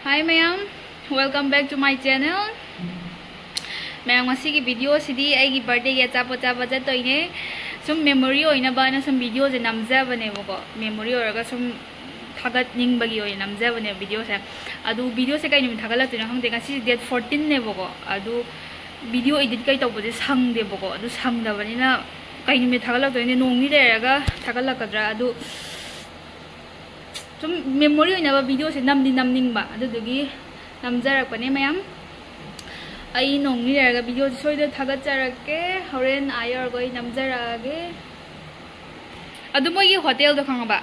Hi ma'am, welcome back to my channel. Ma'am, ngasi ki video sidi ai ki birthday ya chapocha baja toine sum memory oina bana sum video je namja bane boko memory oraga sum thagat ning bagi oi namja bane video se adu video se kai nim thagala tuna hangde ngasi date 14 ne boko adu video edit kai tawbo je sang de boko adu sang da bani na kai nim thagala toine nong ni leraga thagala kadra adu 좀 메모리 오이나 비디오 세 남디 남닝바 아두두기 남자락바네 마얌 아이 농리라가 비디오 소이데 타가짜라게 호렌 아이어거이 남자라게 아두 뭐이 호텔도 강바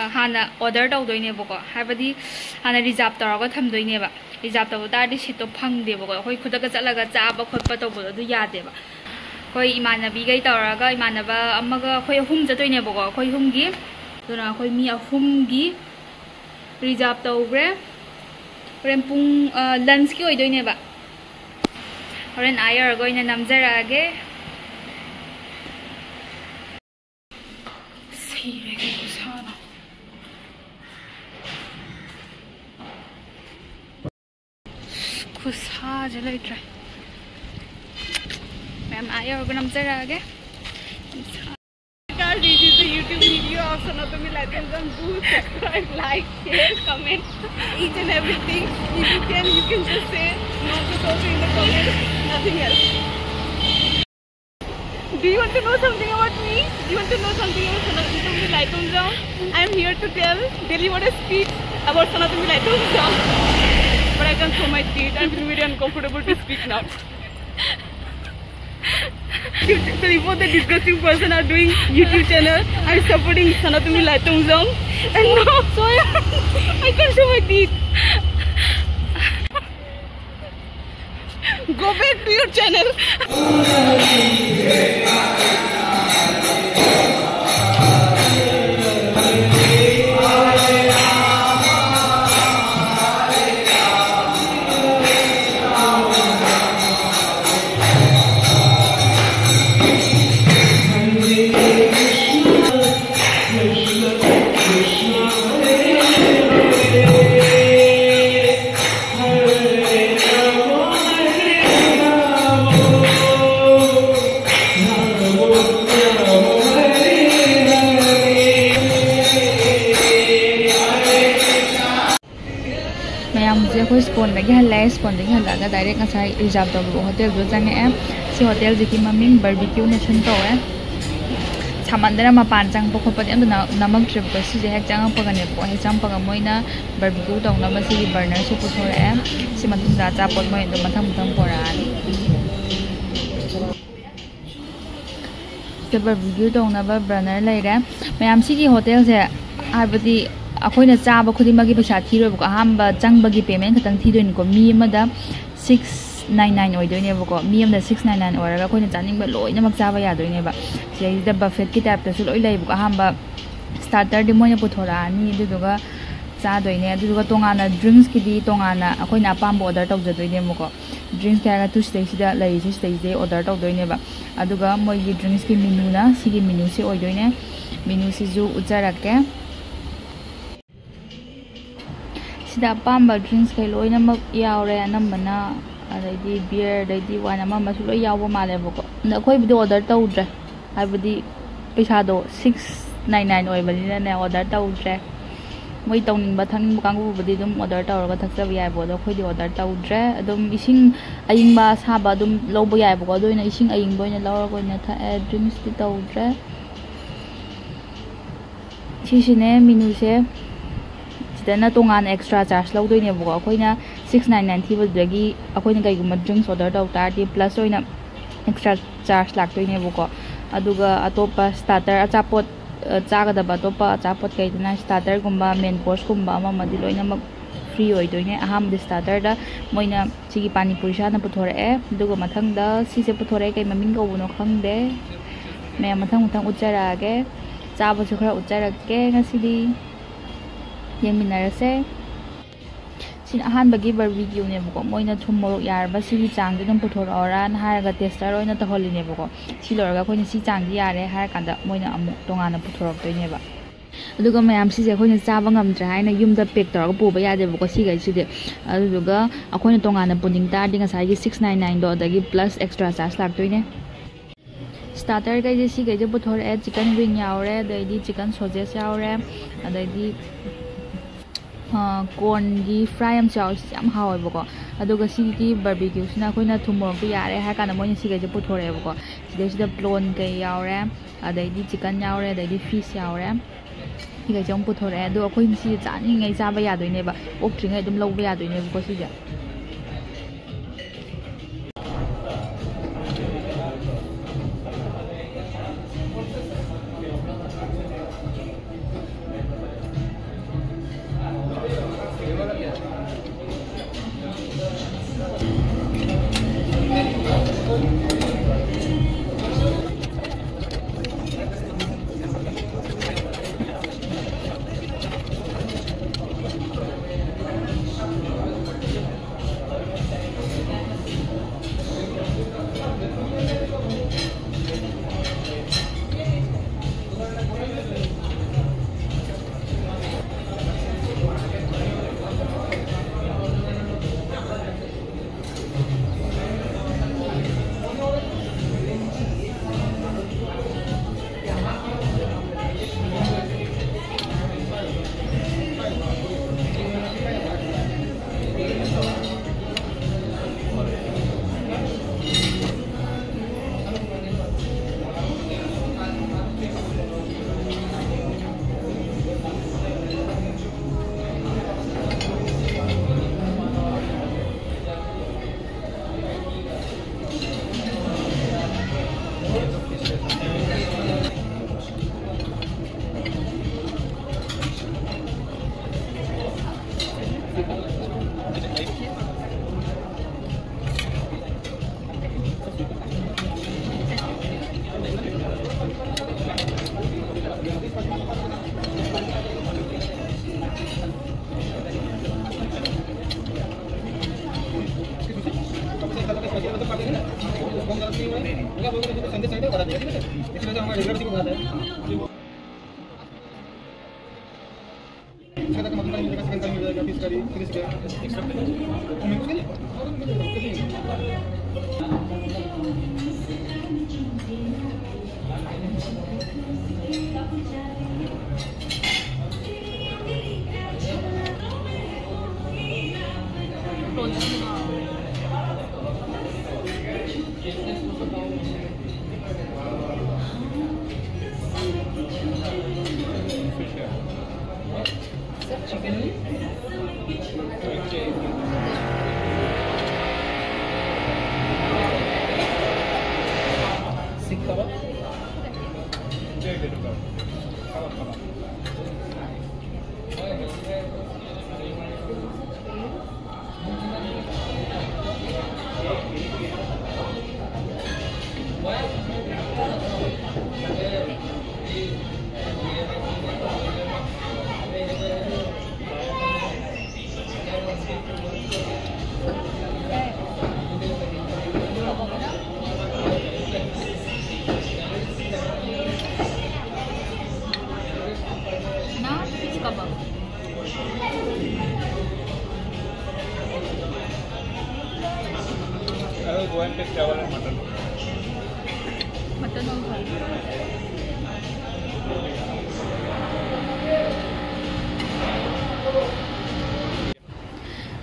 하나 오더 tawdoine boko habadi hana reserve tawraga thamdoine ba reserve taw tardi sito phangde boko hoi khudaga chalaga chaba khotpa tawbo adu yade ba koi imanabi gai tawraga imanaba amaga khoi hum jatoine boko khoi humgi duna khoi mi ahumgi reserve tawgre horen pung lunch ki oidoine ba horen ayar goina namjarage seire ki kusana kusa jalai try ma'am ayar go namjarage This is a YouTube video of Sanatami Latham. Do subscribe, like, share, comment, each and everything. If you can just say not to also in the comments, nothing else. Do you want to know something about me? Do you want to know something about Sanatami Latham? I am here to tell you what a speech about Sanatami Latham. But I can't show my teeth. I feel very uncomfortable to speak now. So before the disgusting person are doing YouTube channel, I'm supporting Sanatami Latham song. And now, so I can't show my teeth. Go back to your channel. कोई spawn लगे हल्ला spawn लगे हल्ला direct अच्छा reserve तब hotel जो जाने सी hotel जी की मम्मी बारबेक्यू नेशन तौर सामंदना मपान चंग खोपने नमक ट्रिप को सी हेक चंगपगने हेक चंगपग मोइना बारबेक्यू तौना सी बर्नर से पुथोरे सी मतुंदा चापोट मोइ दो मथम मथम पोरानी से बारबेक्यू तौना बर्नर लेरे मैम सी की होटल से आबदी अखोइना चाबा खुदिमगी पैसा थीरोबको अहम चंगबगी पेमेंट खतंग थीदोइनको मी अमदा 699 ओइदोइनेबको मी अमदा 699 ओरगा अखोइना चानिंगबा लोइनमक चाबा यादोइनेबा सेइदा बफेट की टाइप तसु लोइ लैबको अहम स्टार्टर दि मोइना पुथोरानी दुदुगा चादोइने दुदुगा तोंगाना ड्रिंक्स किदि तोंगाना अखोइना पाम्बो ऑर्डर तौजदोइनेबको ड्रिंक्स कागा तुस्टेसिदा लैसि स्टेजे ऑर्डर तौदोइनेबा अदुगा मोइगी ड्रिंक्स की मेनूना सिगी मेनू से ओइदोइने मेनू सिजु उचारके सिदा पाम्बा ड्रिंक्स कई लोइनमक यावरे अनंबना अदैदी बियर अदैदी वाइन अमा मसु लोइ यावबो मालेबको अखोइबुदि ऑर्डर तौद्रे हाइबुदि पैसादो 699 ओइबनिना ने ऑर्डर तौद्रे मोइ तौनिंबा थनिंबा कांगुबुदि दुम ऑर्डर तौरगा थक्सब याइबो दो खोइदि ऑर्डर तौद्रे अदुम इसिंग अयिंबा साबा दुम लौबो याइबको अदुइना इसिंग अयिंबो इना लौरगो इना थाए ड्रिंक्स दि तौद्रे सिसिने मेनू से सिदना तोंगान एक्स्ट्रा चार्ज लौदोइनेबको अखोइना 699 थीबदगी अखोइना कईगुम ड्रिंक्स ऑर्डर तौ तारदि प्लस ओइना एक्स्ट्रा चार्ज लाक्तोइनेबको अदुगा अतोपा स्टार्टर अचापोट चागदबा अतोपा अचापोट कईदना स्टार्टर गुम्बा मेन कोर्स गुम्बा अममदि लोइनमक फ्री ओइदोइने अहम स्टार्टर दा मोइना सिगी पानी पुरी साना पुथोरए दुगा मथंगदा सिसे पुथोरए कई ममिंग कौबनो खंगदे मैं मथंग मथंग उच्चारागे चाबसु खरा उच्चारके ngasidi येमिनारसे सिन अहानबगी बारबेक्यू नेबको मोइना थुम मोरक यारबा सिगी चांगदि दम पुथोरअरा न हारगा टेस्टर ओइना तहलिनेबको सि लोरगा खोइना सि चांगदि यारे हार कांदा मोइना अमु तोंगाना पुथोरक्तोइनेबा ꯑꯗꯨꯒ ꯃꯌꯥꯝꯁꯤꯁꯦ ꯑꯩꯈꯣꯏꯅ ꯆꯥꯕ ꯉꯝꯗ꯭ꯔꯦ ꯍꯥꯏꯅ ꯌꯨꯝꯗ ꯄꯦꯛ ꯇꯧꯔꯒ ꯄꯨꯕ ꯌꯥꯗꯦꯕꯀꯣ ꯁꯤꯈꯩꯁꯤꯗꯤ ꯑꯗꯨꯗꯨꯒ ꯑꯩꯈꯣꯏꯅ ꯇꯣꯉꯥꯟꯅ ꯄꯨꯅꯤꯡ ꯇꯥꯔꯗꯤ ꯉꯁꯥꯏꯒꯤ 699ꯗꯣ ꯑꯗꯒꯤ ꯄ꯭ꯂꯁ ꯑꯦꯛꯁꯇ꯭ꯔꯥ ꯆꯥꯔꯖ ꯂꯥꯛꯇꯣꯏꯅꯦ ꯁ꯭ꯇꯥꯔꯇꯔ ꯀꯩꯁꯦ ꯁꯤꯈꯩꯁꯦ ꯄꯨꯊꯣꯔꯛꯑꯦ ꯆꯤꯀꯟ ꯋꯤꯡ ꯌꯥꯎꯔꯦ ꯑꯗꯩꯗꯤ ꯆꯤꯀꯟ ꯁꯣꯖꯦꯁ ꯌꯥꯎꯔꯦ ꯑꯗꯩꯗꯤ ꯀꯣꯔꯟꯒꯤ ꯐ꯭ꯔꯥꯏ ꯑꯃꯁꯨ ꯌꯥꯎꯋꯦ ꯁꯤꯁꯦ ꯌꯥꯝ ꯍꯥꯎꯋꯦꯕꯀꯣ ꯑꯗꯨꯒ ꯁꯤꯒꯤ ꯕꯥꯔꯕꯤꯀ꯭ꯌꯨꯁꯤꯅ ꯑꯩꯈꯣꯏꯅ ꯊꯨꯝ ꯃꯣꯔꯣꯛꯇꯣ ꯌꯥꯔꯦ ꯍꯥꯏ ꯀꯥꯟꯗ ꯃꯣꯏꯅ ꯁꯤꯈꯩꯁꯦ ꯄꯨꯊꯣꯔꯛꯑꯦꯕꯀꯣ ꯁꯤꯗꯩꯁꯤꯗ ꯄ꯭ꯂꯣꯟ ꯀꯩ ꯌꯥꯎꯔꯦ ꯑꯗꯩꯗꯤ ꯆꯤꯀꯟ ꯌꯥꯎꯔꯦ ꯑꯗꯩꯗꯤ ꯐꯤꯁ ꯌꯥꯎꯔꯦ ꯁꯤꯈꯩꯁꯦ ꯑꯃꯨꯛ ꯄꯨꯊꯣꯔꯛꯑꯦ ꯑꯗꯣ ꯑꯩꯈꯣꯏꯅ ꯁꯤꯁꯦ ꯆꯥꯅꯤꯡꯉꯩ ꯆꯥꯕ ꯌꯥꯗꯣꯏꯅꯦꯕ ꯑꯣꯛꯇ꯭ꯔꯤꯉꯩ ꯑꯗꯨꯝ ꯂꯧꯕ ꯌꯥꯗꯣꯏꯅꯦꯕꯀꯣ ꯁꯤꯁꯦ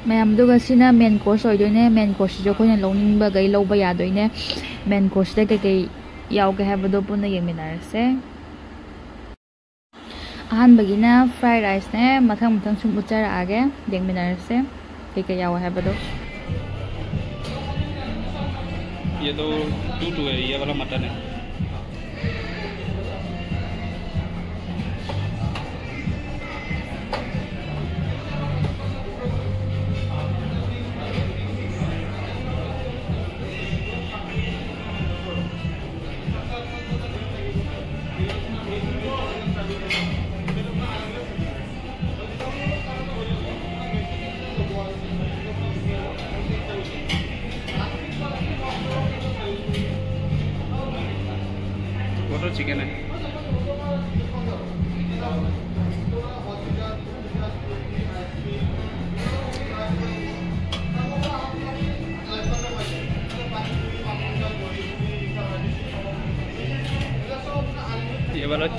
ꯃꯌꯥꯝꯗꯨꯒ ꯁꯤꯅ ꯃꯦꯟ ꯀꯣꯔꯁ ꯑꯣꯏꯗꯣꯏꯅꯦ ꯃꯦꯟ ꯀꯣꯔꯁꯁꯤꯁꯨ ꯑꯩꯈꯣꯏꯅ ꯂꯧꯅꯤꯡꯕꯒꯩ ꯂꯧꯕ ꯌꯥꯗꯣꯏꯅꯦ ꯃꯦꯟ ꯀꯣꯔꯁꯇ ꯀꯩꯀꯩ ꯌꯥꯎꯒꯦ ꯍꯥꯏꯕꯗꯣ ꯄꯨꯟꯅ ꯌꯦꯡꯃꯤꯟꯅꯔꯁꯦ ꯑꯍꯥꯟꯕꯒꯤꯅ ꯐ꯭ꯔꯥꯏ ꯔꯥꯏꯁꯅꯦ ꯃꯊꯪ ꯃꯊꯪ ꯁꯨꯝ ꯎꯠꯆꯔꯛꯑꯒꯦ ꯌꯦꯡꯃꯤꯟꯅꯔꯁꯦ ꯀꯩꯀꯩ ꯌꯥꯎꯋꯦ ꯍꯥꯏꯕꯗꯣ ये तो 2 है ये वाला मटन है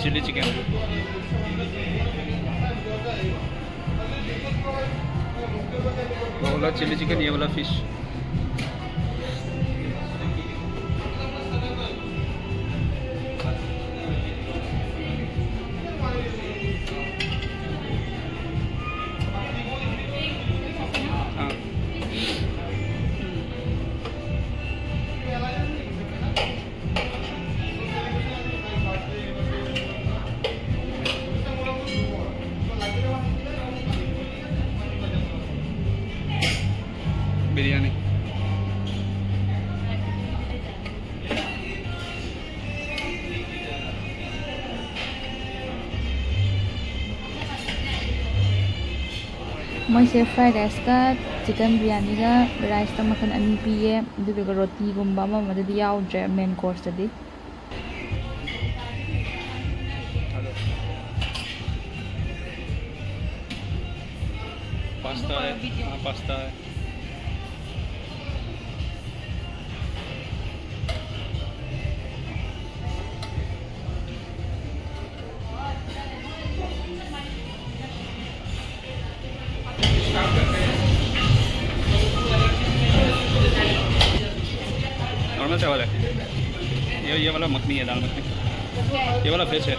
चिली चिकन, वो वाला चिली चिकन, ये वाला फिश। बिरयानी मोइसे फ्राइड राइस का चिकन बिरयानी का राइस का मखन अनी पीए दुबे रोटी गुम्बा मददी याउद्रे मेन कोर्स ददी पास्ता है, हाँ पास्ता है। नॉर्मल चावल है, ये वाला मखनी है, दाल मखनी। ये वाला फिश है,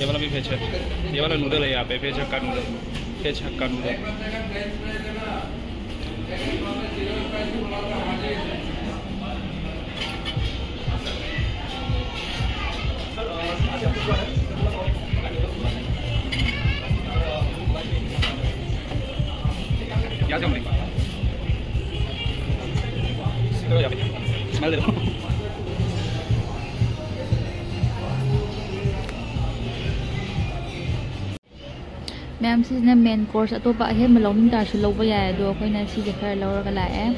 ये वाला भी फिश है। ये वाला नूडल है यहाँ पे, फिश हक्का नूडल, फिश हक्का नूडल। क्या से स्मेल दे दो। मैम सिने मेन कोर्स अतोप अहेम लौनिंग तारसु लौबा याय दो अखोइना सिजे खर लौरगा लाए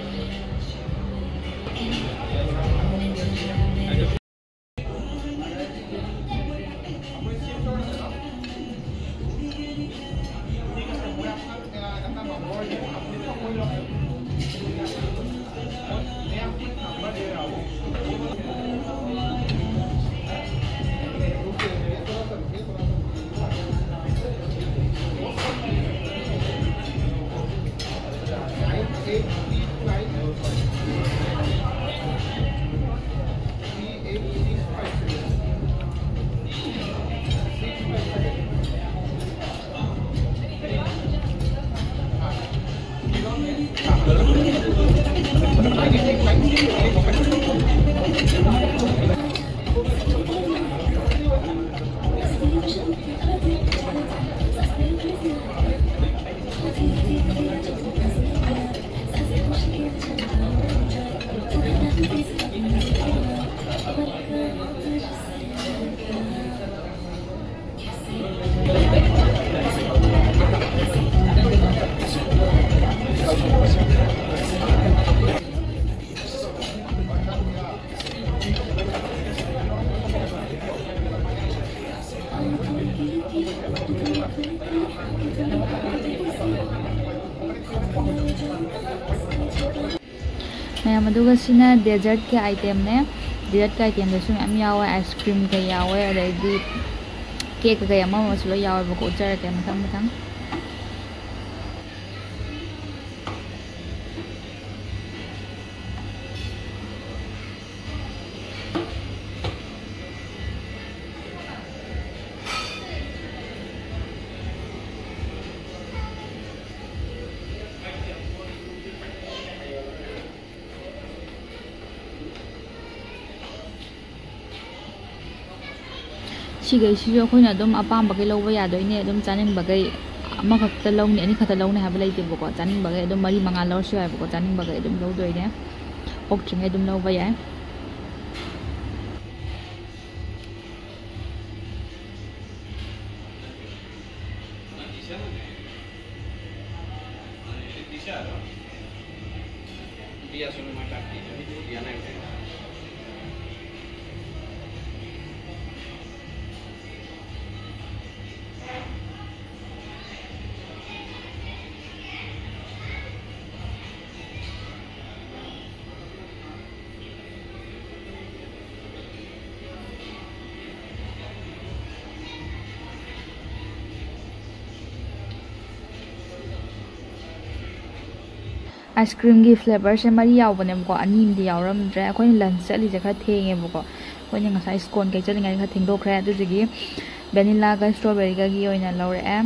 मैम डेजर्ट के आइटम ने डेजर्ट के आइटम आइसक्रीम का यावे केक का यावे उच्चरके मथंग मथंग सिगैसिजु अखोइना अदुम अपामबगै लौबा यादोइने अदुम चानिंगबगै अमखक्ता लौने अनि खता लौने हाबा लैतेबको चानिंगबगै अदुम मरी मंगा लौरसु याबको चानिंगबगै अदुम लौदोइने ओक्ट्रिङै अदुम लौबा याय आइस क्रीम की फ्लेवर से मरी यावनेबको अनीमदी यावरमद्रे अखोइन लंच चलीजे खरा थेंगेबको अखोइन ngасai स्कोन कई चलिंगाई खरा थेंगदोखरे अदुजगी वेनिला का स्ट्रॉबेरी का गी ओइना लौरे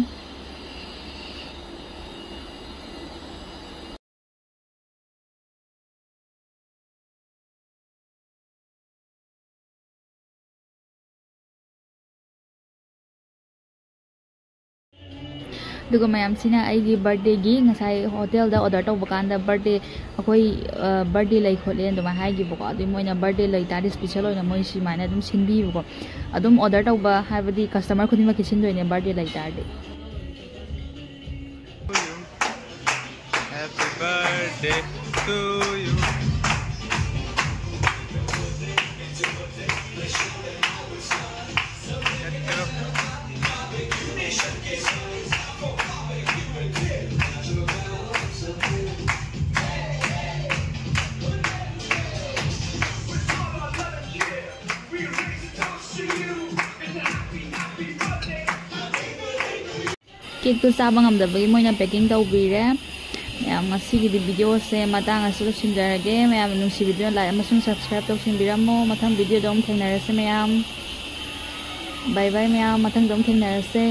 मैम से बर्थडे की होटेल ऑर्डर तब कान बर्थडे अखोई बर्थडे लै खोले हाईबको मोना बर्थडे लै तारे स्पेशल मोई सूमायना सिंबीबको ऑर्डर तब है कस्टमर खुद की सिंदोने बर्थडे लै तारे केक तो चाब ngамदबगी मोइना पैकिंग तौबीरे मैम मसीगी वीडियो से मतंग असु सिंजरगे मैम नुसिबिदुना लाइक अमसुंग सब्सक्राइब तौसिनबिरमो मथंग वीडियो दम थेंगनारसे मैम बाय बाय मैम मथंग दम थेंगनारसे।